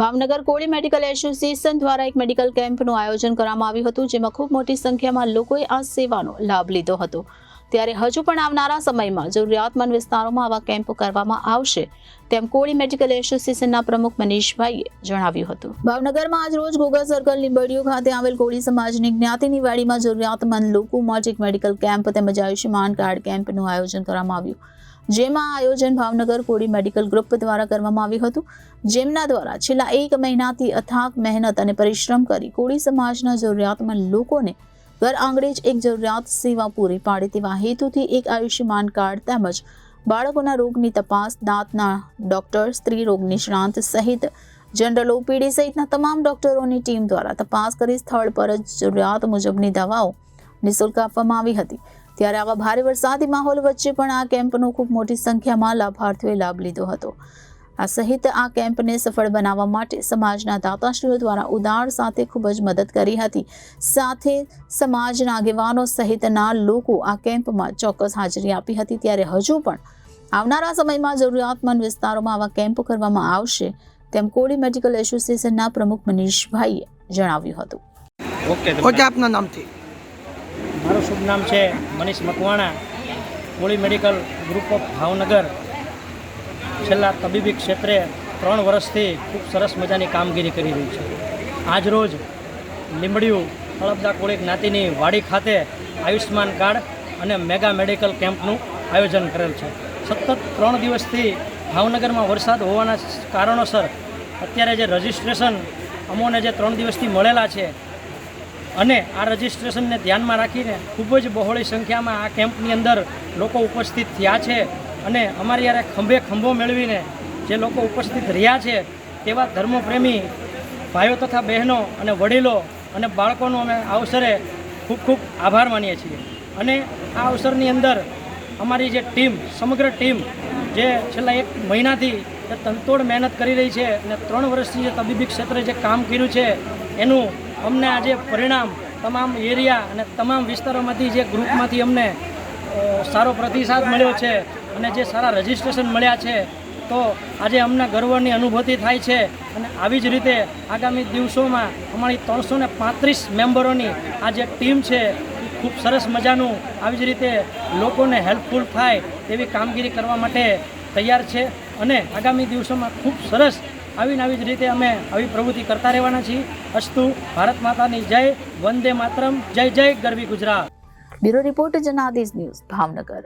ભાવનગર કોળી medical association દ્વારા એક medical કેમ્પનું આયોજન કરવામાં આવ્યું હતું, જેમાં ખૂબ મોટી સંખ્યામાં લોકોએ આ સેવાનો લાભ લીધો હતો। ત્યારે હજુ પણ આવનારા સમયમાં જરૂરિયાતમંદ વિસ્તારોમાં આવા કેમ્પ કરવામાં આવશે તેમ કોળી મેડિકલ એસોસિએશનના પ્રમુખ મનીષભાઈએ જણાવ્યું હતું। ભાવનગરમાં આજ રોજ ગોગા સર્કલ લીંબડીઓ ખાતે આવેલ કોળી સમાજની જ્ઞાતિની વાડીમાં જરૂરિયાતમંદ લોકો માટે એક મેડિકલ કેમ્પ તેમજ આયુષ્યમાન કાર્ડ કેમ્પનું આયોજન કરવામાં આવ્યું, જેમાં આયોજન ભાવનગર કોળી મેડિકલ ગ્રુપ દ્વારા કરવામાં આવ્યું હતું, જેમના દ્વારા છેલ્લા 1 મહિનાથી અથાગ મહેનત અને પરિશ્રમ કરી કોળી સમાજના જરૂરિયાતમંદ લોકોને ઘર આંગણે જ એક જરૂરિયાત સેવા પૂરી પાડે તેવા હેતુથી એક આયુષ્યમાન કાર્ડ તેમજ બાળકોના રોગની તપાસ, દાંતના ડોક્ટર, સ્ત્રી રોગ નિષ્ણાંત સહિત જનરલ ઓપીડી સહિતના તમામ ડોક્ટરોની ટીમ દ્વારા તપાસ કરી સ્થળ પર જ જરૂરિયાત મુજબની દવાઓ નિઃશુલ્ક આપવામાં આવી હતી। ત્યારે આવા ભારે વરસાદી માહોલ વચ્ચે પણ આ કેમ્પનો ખૂબ મોટી સંખ્યામાં લાભાર્થીઓએ લાભ લીધો હતો। આ સહિત આ કેમ્પને સફળ બનાવવા માટે સમાજના દાતાશ્રીઓ દ્વારા ઉદાર સાથે ખૂબ જ મદદ કરી હતી। સાથે સમાજના આગેવાનો સહિતના લોકો આ કેમ્પમાં ચોક્કસ હાજરી આપી હતી। ત્યારે હજુ પણ આવનારા સમયમાં જરૂરિયાતમંદ વિસ્તારોમાં આવા કેમ્પ કરવામાં આવશે તેમ કોળી મેડિકલ એસોસિએશનના પ્રમુખ મનીષભાઈએ જણાવ્યું હતું। ઓકે, આપના નામથી? મારું શુભ નામ છે મનીષ મકવાણા। કોળી મેડિકલ ગ્રુપ ઓફ ભાવનગર છેલ્લા તબીબી ક્ષેત્રે 3 વર્ષથી ખૂબ સરસ મજાની કામગીરી કરી રહી છે। આજ રોજ લીંબડીયું તળપદા કોળી જ્ઞાતિની વાડી ખાતે આયુષ્યમાન કાર્ડ અને મેગા મેડિકલ કેમ્પનું આયોજન કરેલ છે। સતત 3 દિવસથી ભાવનગરમાં વરસાદ હોવાના કારણોસર અત્યારે જે રજિસ્ટ્રેશન અમોને જે 3 દિવસથી મળેલા છે અને આ રજિસ્ટ્રેશનને ધ્યાનમાં રાખીને ખૂબ જ બહોળી સંખ્યામાં આ કેમ્પની અંદર લોકો ઉપસ્થિત થયા છે અને અમારી યારે ખંભે ખંભો મેળવીને જે લોકો ઉપસ્થિત રહ્યા છે તેવા ધર્મપ્રેમી ભાઈઓ તથા બહેનો અને વડીલો અને બાળકોનો અમે આ અવસરે ખૂબ ખૂબ આભાર માનીએ છીએ। અને આ અવસરની અંદર અમારી જે ટીમ, સમગ્ર ટીમ જે છેલ્લા 1 મહિનાથી તનતોડ મહેનત કરી રહી છે અને 3 વર્ષથી જે તબીબી ક્ષેત્રે જે કામ કર્યું છે એનું અમને આજે પરિણામ તમામ એરિયા અને તમામ વિસ્તારોમાંથી જે ગ્રુપમાંથી અમને સારો પ્રતિસાદ મળ્યો છે અને જે સારા રજિસ્ટ્રેશન મળ્યા છે, તો આજે અમને ગર્વની અનુભૂતિ થાય છે। અને આવી જ રીતે આગામી દિવસોમાં અમારી 335 મેમ્બરોની આ જે ટીમ છે એ ખૂબ સરસ મજાનું આવી જ રીતે લોકોને હેલ્પફુલ થાય તેવી કામગીરી કરવા માટે તૈયાર છે અને આગામી દિવસોમાં ખૂબ સરસ આવી જ રીતે અમે આવી પ્રવૃત્તિ કરતા રહેવાના છીએ। અસ્તુ ભારત માતાની જય, વંદે માતરમ, જય જય ગરવી Gujarat. Bureau report Janadesh news Bhavnagar.